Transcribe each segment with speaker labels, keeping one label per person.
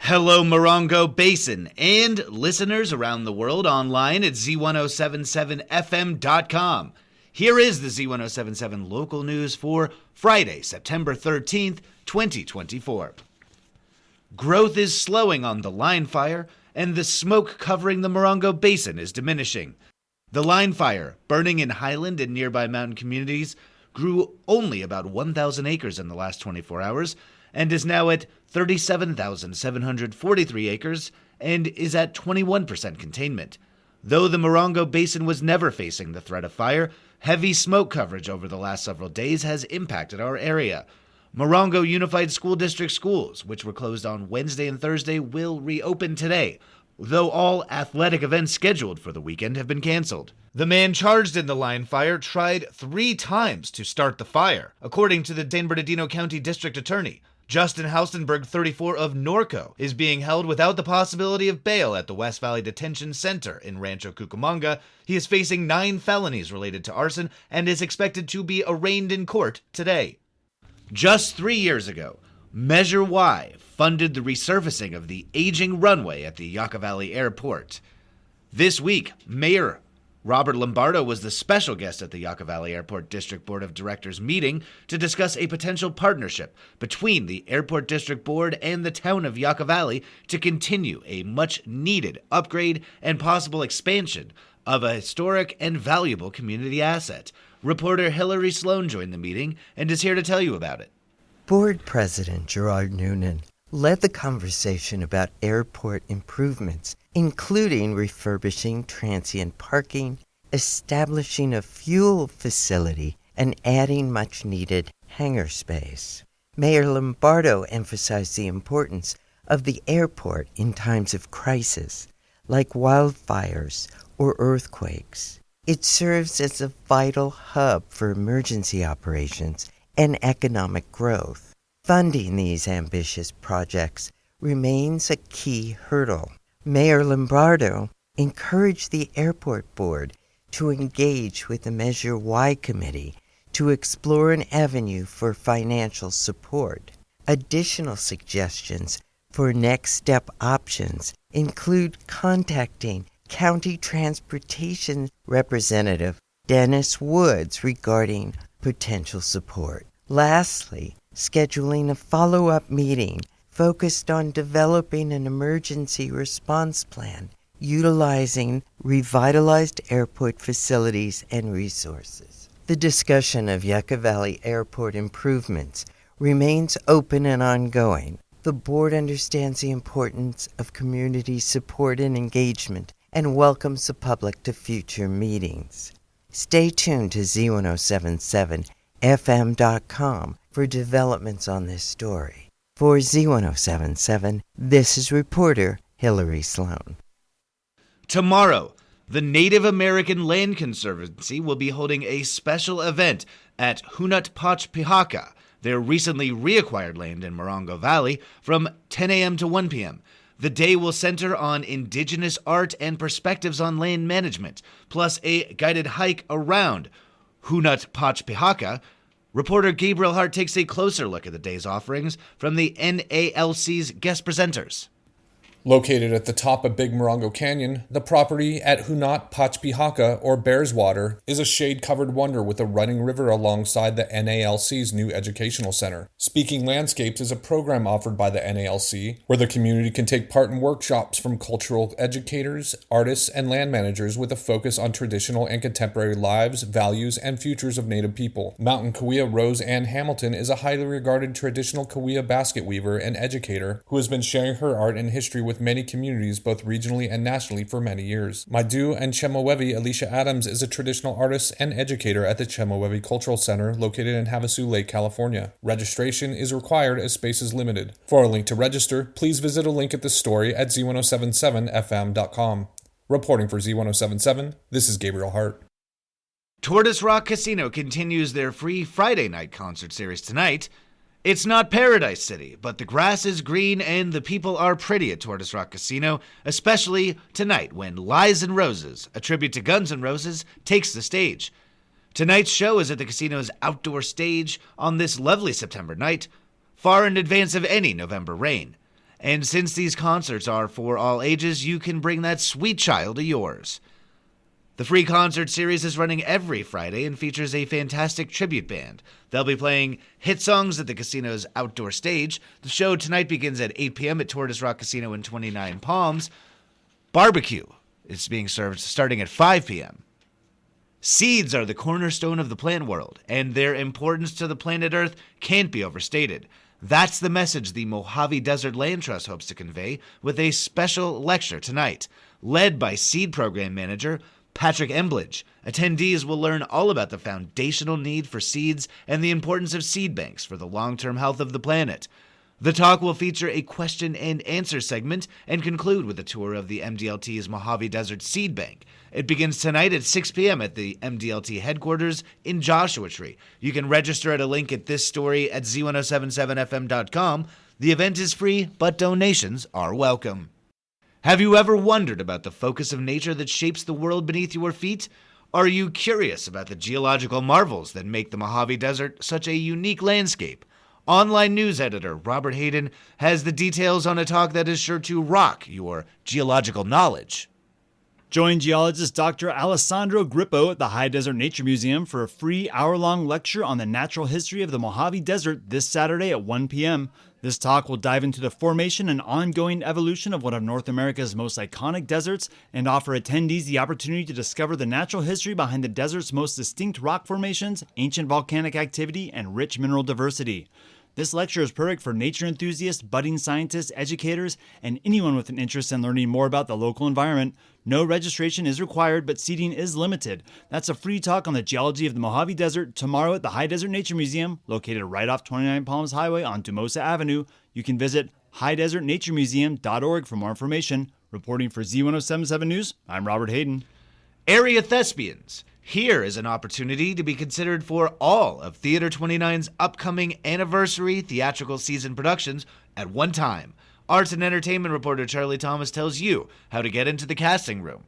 Speaker 1: Hello, Morongo Basin, and listeners around the world online at Z107.7fm.com. Here is the Z107.7 local news for Friday, September 13th, 2024. Growth is slowing on the line fire, and the smoke covering the Morongo Basin is diminishing. The line fire, burning in Highland and nearby mountain communities, grew only about 1,000 acres in the last 24 hours, and is now at 37,743 acres and is at 21% containment. Though the Morongo Basin was never facing the threat of fire, heavy smoke coverage over the last several days has impacted our area. Morongo Unified School District schools, which were closed on Wednesday and Thursday, will reopen today, though all athletic events scheduled for the weekend have been canceled. The man charged in the line fire tried 3 times to start the fire, according to the San Bernardino County District Attorney. Justin Haustenberg, 34, of Norco, is being held without the possibility of bail at the West Valley Detention Center in Rancho Cucamonga. He is facing 9 felonies related to arson and is expected to be arraigned in court today. Just 3 years ago, Measure Y funded the resurfacing of the aging runway at the Yucca Valley Airport. This week, Mayor Robert Lombardo was the special guest at the Yucca Valley Airport District Board of Directors meeting to discuss a potential partnership between the Airport District Board and the town of Yucca Valley to continue a much-needed upgrade and possible expansion of a historic and valuable community asset. Reporter Hillary Sloan joined the meeting and is here to tell you about it.
Speaker 2: Board President Gerard Noonan led the conversation about airport improvements, including refurbishing transient parking, establishing a fuel facility, and adding much-needed hangar space. Mayor Lombardo emphasized the importance of the airport in times of crisis, like wildfires or earthquakes. It serves as a vital hub for emergency operations and economic growth. Funding these ambitious projects remains a key hurdle. Mayor Lombardo encouraged the airport board to engage with the Measure Y committee to explore an avenue for financial support. Additional suggestions for next step options include contacting County Transportation Representative Dennis Woods regarding potential support. Lastly, scheduling a follow-up meeting focused on developing an emergency response plan utilizing revitalized airport facilities and resources. The discussion of Yucca Valley Airport improvements remains open and ongoing. The board understands the importance of community support and engagement and welcomes the public to future meetings. Stay tuned to Z107.7fm.com for developments on this story. For Z107.7, this is reporter Hillary Sloan.
Speaker 1: Tomorrow, the Native American Land Conservancy will be holding a special event at Hunut-Pachpihaka, their recently reacquired land in Morongo Valley, from 10 a.m. to 1 p.m. The day will center on indigenous art and perspectives on land management, plus a guided hike around Hunut-Pachpihaka. Reporter Gabriel Hart takes a closer look at the day's offerings from the NALC's guest presenters.
Speaker 3: Located at the top of Big Morongo Canyon, the property at Hunut-Pachpihaka, or Bears Water, is a shade-covered wonder with a running river alongside the NALC's new educational center. Speaking Landscapes is a program offered by the NALC, where the community can take part in workshops from cultural educators, artists, and land managers with a focus on traditional and contemporary lives, values, and futures of Native people. Mountain Cahuilla Rose Ann Hamilton is a highly regarded traditional Cahuilla basket weaver and educator who has been sharing her art and history with many communities both regionally and nationally for many years. Maidu and Chemehuevi Alicia Adams is a traditional artist and educator at the Chemehuevi Cultural Center located in Havasu Lake, California. Registration is required as space is limited. For a link to register, please visit a link at this story at Z107.7fm.com. Reporting for Z107.7, this is Gabriel Hart.
Speaker 1: Tortoise Rock Casino continues their free Friday night concert series tonight. It's not Paradise City, but the grass is green and the people are pretty at Tortoise Rock Casino, especially tonight when Lies and Roses, a tribute to Guns N' Roses, takes the stage. Tonight's show is at the casino's outdoor stage on this lovely September night, far in advance of any November rain. And since these concerts are for all ages, you can bring that sweet child of yours. The free concert series is running every Friday and features a fantastic tribute band. They'll be playing hit songs at the casino's outdoor stage. The show tonight begins at 8 p.m. at Tortoise Rock Casino in 29 Palms. Barbecue is being served starting at 5 p.m. Seeds are the cornerstone of the plant world, and their importance to the planet Earth can't be overstated. That's the message the Mojave Desert Land Trust hopes to convey with a special lecture tonight, led by Seed Program Manager Patrick Embledge. Attendees will learn all about the foundational need for seeds and the importance of seed banks for the long-term health of the planet. The talk will feature a question and answer segment and conclude with a tour of the MDLT's Mojave Desert Seed Bank. It begins tonight at 6 p.m. at the MDLT headquarters in Joshua Tree. You can register at a link at this story at Z107.7fm.com. The event is free, but donations are welcome. Have you ever wondered about the focus of nature that shapes the world beneath your feet? Are you curious about the geological marvels that make the Mojave Desert such a unique landscape? Online news editor Robert Hayden has the details on a talk that is sure to rock your geological knowledge.
Speaker 4: Join geologist Dr. Alessandro Grippo at the High Desert Nature Museum for a free hour-long lecture on the natural history of the Mojave Desert this Saturday at 1 p.m. This talk will dive into the formation and ongoing evolution of one of North America's most iconic deserts and offer attendees the opportunity to discover the natural history behind the desert's most distinct rock formations, ancient volcanic activity, and rich mineral diversity. This lecture is perfect for nature enthusiasts, budding scientists, educators, and anyone with an interest in learning more about the local environment. No registration is required, but seating is limited. That's a free talk on the geology of the Mojave Desert tomorrow at the High Desert Nature Museum, located right off 29 Palms Highway on Tumosa Avenue. You can visit highdesertnaturemuseum.org for more information. Reporting for Z107.7 News, I'm Robert Hayden.
Speaker 1: Area thespians. Here is an opportunity to be considered for all of Theater 29's upcoming anniversary theatrical season productions at one time. Arts and entertainment reporter Charlie Thomas tells you how to get into the casting room.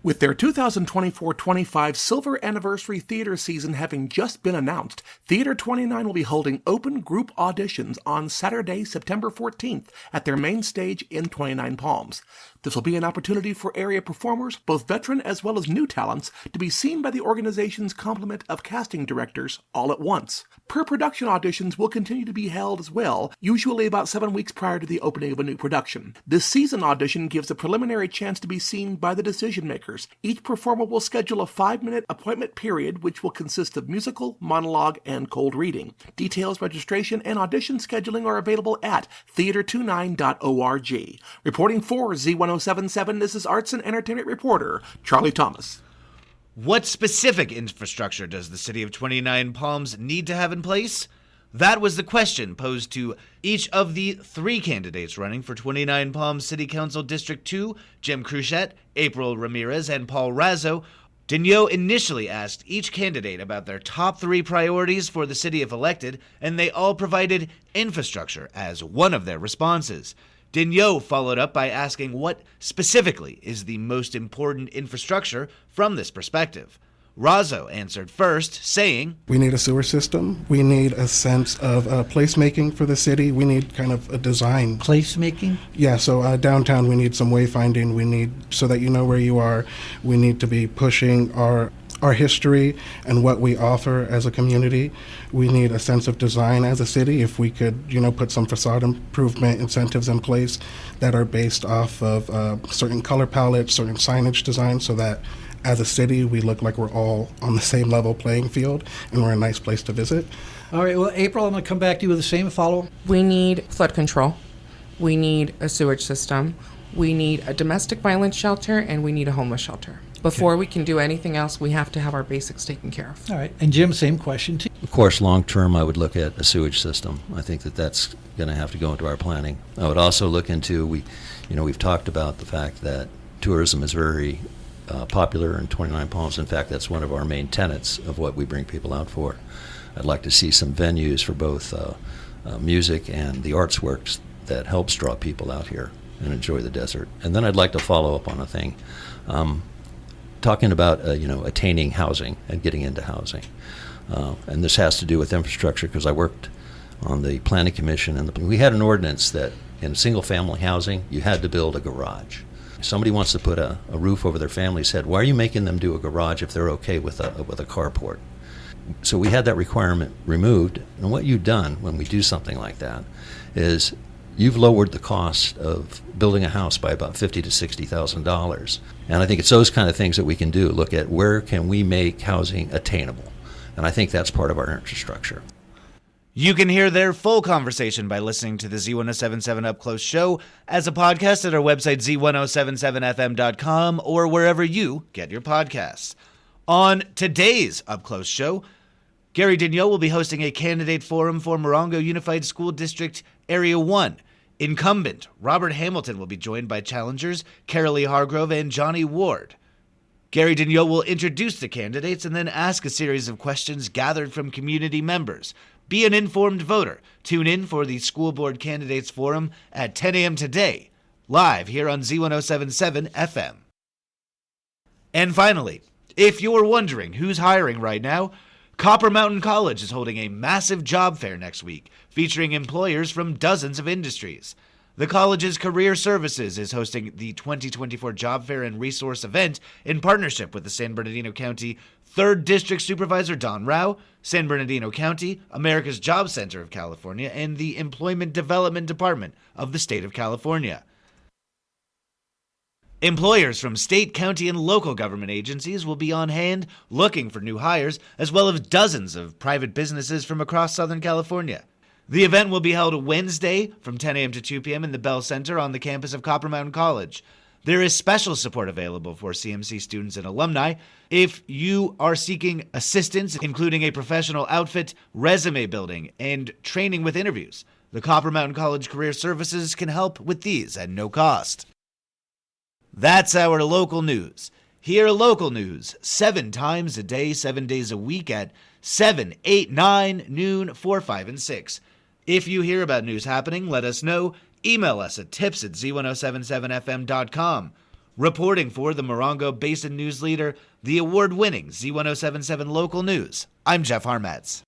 Speaker 5: With their 2024-25 Silver Anniversary Theater season having just been announced, Theater 29 will be holding open group auditions on Saturday, September 14th at their main stage in 29 Palms. This will be an opportunity for area performers, both veteran as well as new talents, to be seen by the organization's complement of casting directors all at once. Per-production auditions will continue to be held as well, usually about 7 weeks prior to the opening of a new production. This season audition gives a preliminary chance to be seen by the decision makers. Each performer will schedule a 5-minute appointment period, which will consist of musical, monologue, and cold reading. Details, registration, and audition scheduling are available at theater29.org. Reporting for Z107.7, this is arts and entertainment reporter Charlie Thomas.
Speaker 1: What specific infrastructure does the city of 29 Palms need to have in place? That was the question posed to each of the 3 candidates running for 29 Palms City Council District 2, Jim Cruchette, April Ramirez, and Paul Razzo. Daigneault initially asked each candidate about their top 3 priorities for the city if elected, and they all provided infrastructure as one of their responses. Daigneault followed up by asking what specifically is the most important infrastructure from this perspective. Razzo answered first, saying,
Speaker 6: we need a sewer system. We need a sense of placemaking for the city. We need kind of a design.
Speaker 7: Placemaking?
Speaker 6: Yeah, so downtown we need some wayfinding. We need, so that you know where you are, we need to be pushing our history and what we offer as a community. We need a sense of design as a city. If we could, put some facade improvement incentives in place that are based off of certain color palettes, certain signage design, so that as a city we look like we're all on the same level playing field and we're a nice place to visit.
Speaker 7: All right, well, April, I'm going to come back to you with the same follow-up.
Speaker 8: We need flood control. We need a sewage system. We need a domestic violence shelter, and we need a homeless shelter. Before we can do anything else, we have to have our basics taken care of.
Speaker 7: All right. And Jim, same question to you.
Speaker 9: Of course, long term, I would look at a sewage system. I think that's going to have to go into our planning. I would also look into, we've talked about the fact that tourism is very popular in 29 Palms. In fact, that's one of our main tenets of what we bring people out for. I'd like to see some venues for both music and the arts works that helps draw people out here and enjoy the desert. And then I'd like to follow up on a thing. Talking about attaining housing and getting into housing, and this has to do with infrastructure because I worked on the Planning Commission, and we had an ordinance that in single-family housing, you had to build a garage. If somebody wants to put a roof over their family's head, why are you making them do a garage if they're okay with a carport? So we had that requirement removed, and what you've done when we do something like that is you've lowered the cost of building a house by about $50,000 to $60,000. And I think it's those kind of things that we can do. Look at where can we make housing attainable, and I think that's part of our infrastructure.
Speaker 1: You can hear their full conversation by listening to the Z107.7 Up Close show as a podcast at our website, Z107.7fm.com, or wherever you get your podcasts. On today's Up Close show, Gary Daigneault will be hosting a candidate forum for Morongo Unified School District Area 1. Incumbent Robert Hamilton will be joined by challengers Carolee Hargrove and Johnny Ward. Gary Daigneault will introduce the candidates and then ask a series of questions gathered from community members. Be an informed voter. Tune in for the School Board Candidates Forum at 10 a.m. today, live here on Z107.7 FM. And finally, if you're wondering who's hiring right now, Copper Mountain College is holding a massive job fair next week, featuring employers from dozens of industries. The college's Career Services is hosting the 2024 Job Fair and Resource event in partnership with the San Bernardino County 3rd District Supervisor Don Rao, San Bernardino County, America's Job Center of California, and the Employment Development Department of the State of California. Employers from state, county, and local government agencies will be on hand looking for new hires, as well as dozens of private businesses from across Southern California. The event will be held Wednesday from 10 a.m. to 2 p.m. in the Bell Center on the campus of Copper Mountain College. There is special support available for CMC students and alumni. If you are seeking assistance, including a professional outfit, resume building, and training with interviews, the Copper Mountain College Career Services can help with these at no cost. That's our local news. Hear local news 7 times a day, 7 days a week at 7, 8, 9, noon, 4, 5, and 6. If you hear about news happening, let us know. Email us at tips@z1077fm.com. Reporting for the Morongo Basin News Leader, the award-winning Z107.7 Local News, I'm Jeff Harmatz.